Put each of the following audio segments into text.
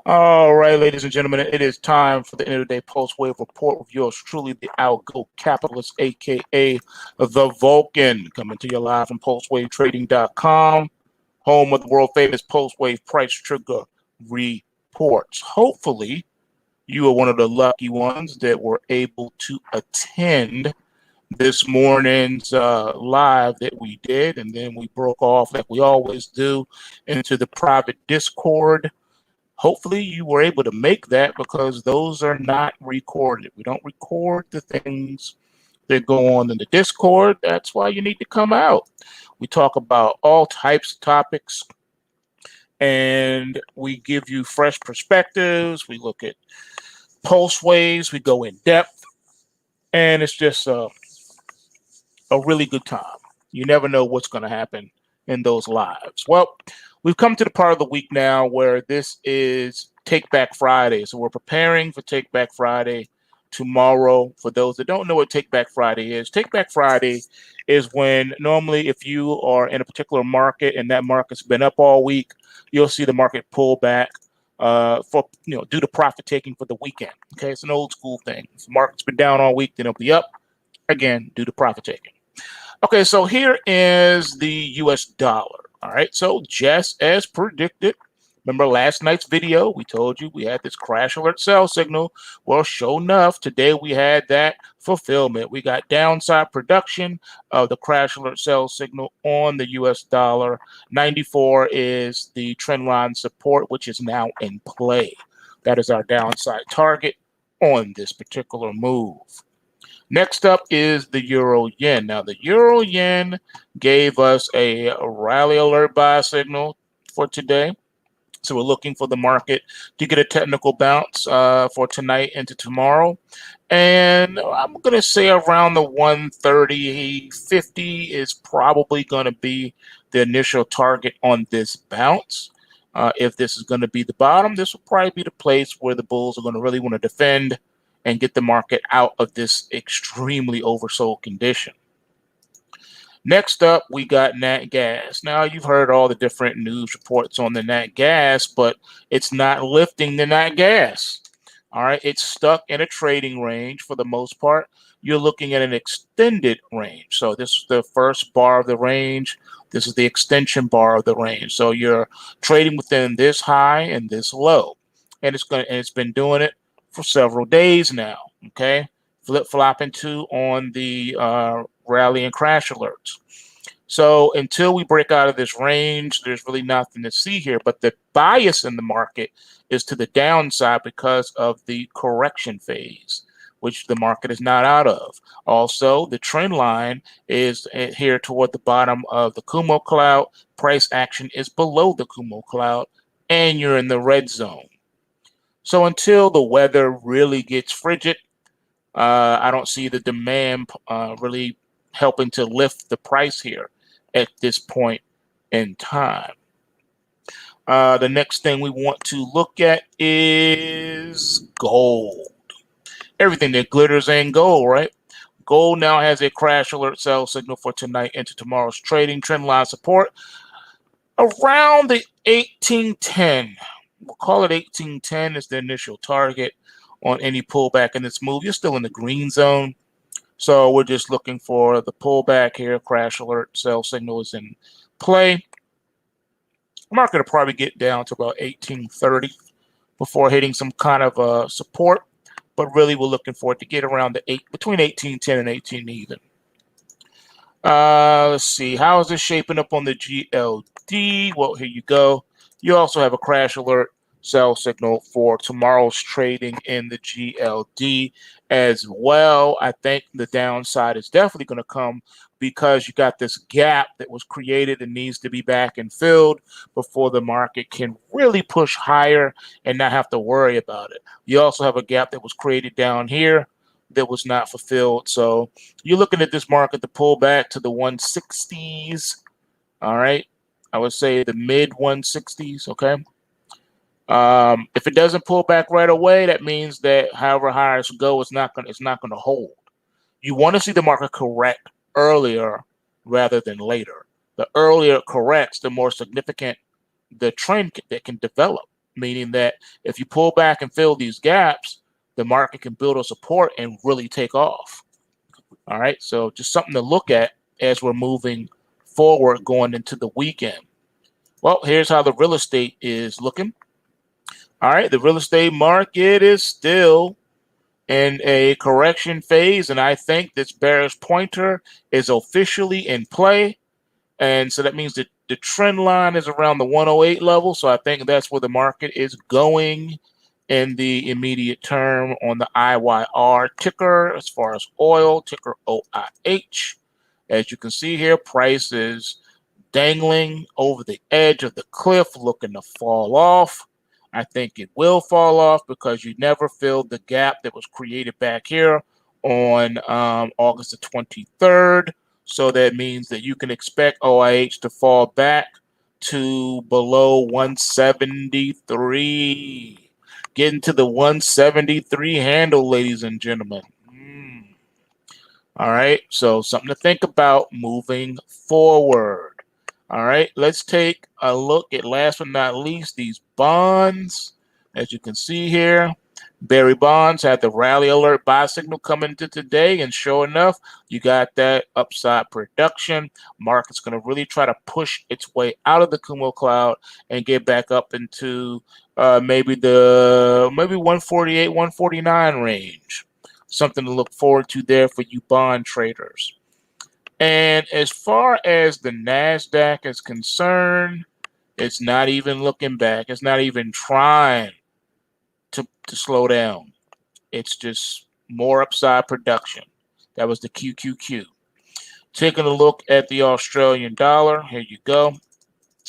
All right, ladies and gentlemen, it is time for the end of the day PulseWave report with yours truly, the Algo Capitalist, aka the Vulcan, coming to you live from PulseWaveTrading.com, home of the world famous PulseWave Price Trigger reports. Hopefully, you are one of the lucky ones that were able to attend this morning's live that we did, and then we broke off like we always do into the private Discord. Hopefully you were able to make that because those are not recorded. We don't record the things that go on in the Discord. That's why you need to come out. We talk about all types of topics and we give you fresh perspectives. We look at pulse waves. We go in depth, and it's just a really good time. You never know what's going to happen in those lives. Well, we've come to the part of the week now where this is Take Back Friday. So we're preparing for Take Back Friday tomorrow. For those that don't know what Take Back Friday is, Take Back Friday is when normally if you are in a particular market and that market's been up all week, you'll see the market pull back due to profit taking for the weekend. Okay, it's an old school thing. If the market's been down all week, then it'll be up again due to profit taking. Okay, so here is the US dollar. All right, so just as predicted, remember last night's video, we told you we had this crash alert sell signal. Well, sure enough, today we had that fulfillment. We got downside production of the crash alert sell signal on the US dollar. 94 is the trend line support, which is now in play. That is our downside target on this particular move. Next up is the euro yen. Now, the euro yen gave us a rally alert buy signal for today. So we're looking for the market to get a technical bounce for tonight into tomorrow. And I'm going to say around the 130.50 is probably going to be the initial target on this bounce. If this is going to be the bottom, this will probably be the place where the bulls are going to really want to defend and get the market out of this extremely oversold condition. Next up, we got nat gas. Now, you've heard all the different news reports on the nat gas, but it's not lifting the nat gas. All right, it's stuck in a trading range for the most part. You're looking at an extended range. So this is the first bar of the range. This is the extension bar of the range. So you're trading within this high and this low, and it's been doing it for several days now. Okay, flip-flopping too on the rally and crash alerts. So until we break out of this range, there's really nothing to see here. But the bias in the market is to the downside because of the correction phase, which the market is not out of. Also, the trend line is here toward the bottom of the Kumo cloud. Price action is below the Kumo cloud, and you're in the red zone. So until the weather really gets frigid, I don't see the demand really helping to lift the price here at this point in time. The next thing we want to look at is gold. Everything that glitters ain't gold, right? Gold now has a crash alert sell signal for tonight into tomorrow's trading. Trend line support around the 1810. We'll call it 1810 as the initial target on any pullback in this move. You're still in the green zone. So we're just looking for the pullback here. Crash alert sell signal is in play. Market will probably get down to about 1830 before hitting some kind of support. But really, we're looking for it to get around between 1810 and 18 even. Let's see. How is this shaping up on the GLD? Well, here you go. You also have a crash alert sell signal for tomorrow's trading in the GLD as well. I think the downside is definitely going to come because you got this gap that was created and needs to be back and filled before the market can really push higher and not have to worry about it. You also have a gap that was created down here that was not fulfilled. So you're looking at this market to pull back to the 160s. All right. I would say the mid 160s. Okay. If it doesn't pull back right away, that means that however high it's go, it's not gonna hold. You want to see the market correct earlier rather than later. The earlier it corrects, the more significant the trend that can develop. meaning that if you pull back and fill these gaps, the market can build a support and really take off. All right, so just something to look at as we're moving forward going into the weekend. Well, here's how the real estate is looking. All right, the real estate market is still in a correction phase, and I think this bearish pointer is officially in play. And so that means that the trend line is around the 108 level. So I think that's where the market is going in the immediate term on the IYR ticker. As far as oil, ticker OIH. As you can see here, price is dangling over the edge of the cliff, looking to fall off. I think it will fall off because you never filled the gap that was created back here on August the 23rd. So that means that you can expect OIH to fall back to below 173. Getting to the 173 handle, ladies and gentlemen. All right, so something to think about moving forward. All right, let's take a look at, last but not least, these bonds. As you can see here, Berry bonds had the rally alert buy signal coming into today, and sure enough, you got that upside production. Market's going to really try to push its way out of the Kumo cloud and get back up into maybe 148, 149 range. Something to look forward to there for you bond traders. And as far as the NASDAQ is concerned, it's not even looking back. It's not even trying to slow down. It's just more upside production. That was the QQQ. Taking a look at the Australian dollar. Here you go. On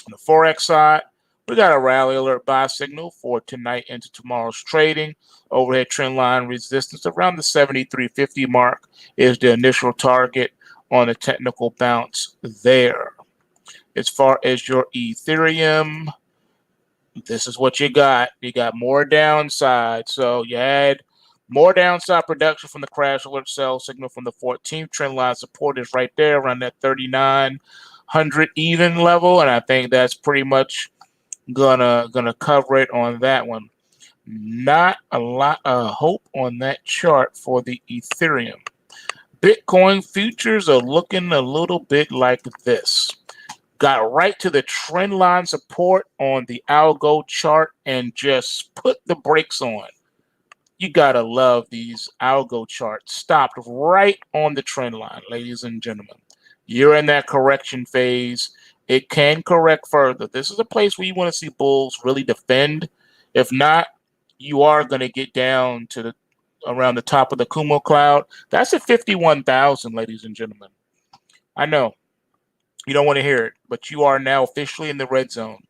the forex side, we got a rally alert buy signal for tonight into tomorrow's trading. Overhead trend line resistance around the 73.50 mark is the initial target on a technical bounce there. As far as your Ethereum, this is what you got. You got more downside. So you had more downside production from the crash alert sell signal from the 14th. Trend line support is right there around that 3,900 even level, and I think that's pretty much gonna cover it on that one. Not a lot of hope on that chart for the Ethereum. Bitcoin futures are looking a little bit like this. Got right to the trend line support on the algo chart and just put the brakes on. You gotta love these algo charts. Stopped right on the trend line, ladies and gentlemen. You're in that correction phase. It can correct further. This is a place where you want to see bulls really defend. If not, you are going to get down to around the top of the Kumo cloud. That's at 51,000, ladies and gentlemen. I know you don't want to hear it, but you are now officially in the red zone.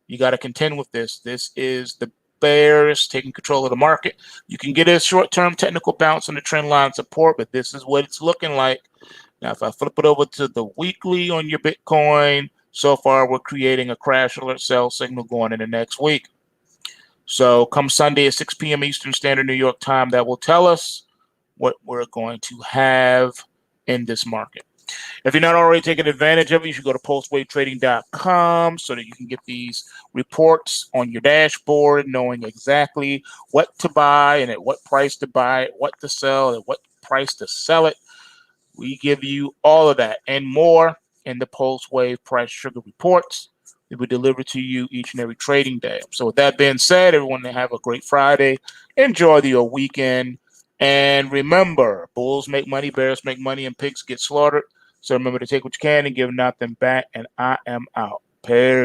You got to contend with this. This is the bears taking control of the market. You can get a short-term technical bounce on the trend line support, but this is what it's looking like. Now, if I flip it over to the weekly on your Bitcoin, so far we're creating a crash alert sell signal going into next week. So come Sunday at 6 p.m. Eastern Standard New York time, that will tell us what we're going to have in this market. If you're not already taking advantage of it, you should go to PulseWaveTrading.com so that you can get these reports on your dashboard, knowing exactly what to buy and at what price to buy it, what to sell, at what price to sell it. We give you all of that and more in the PulseWave Price Trigger reports. It will deliver to you each and every trading day. So with that being said, everyone, have a great Friday. Enjoy your weekend. And remember, bulls make money, bears make money, and pigs get slaughtered. So remember to take what you can and give nothing back. And I am out. Period.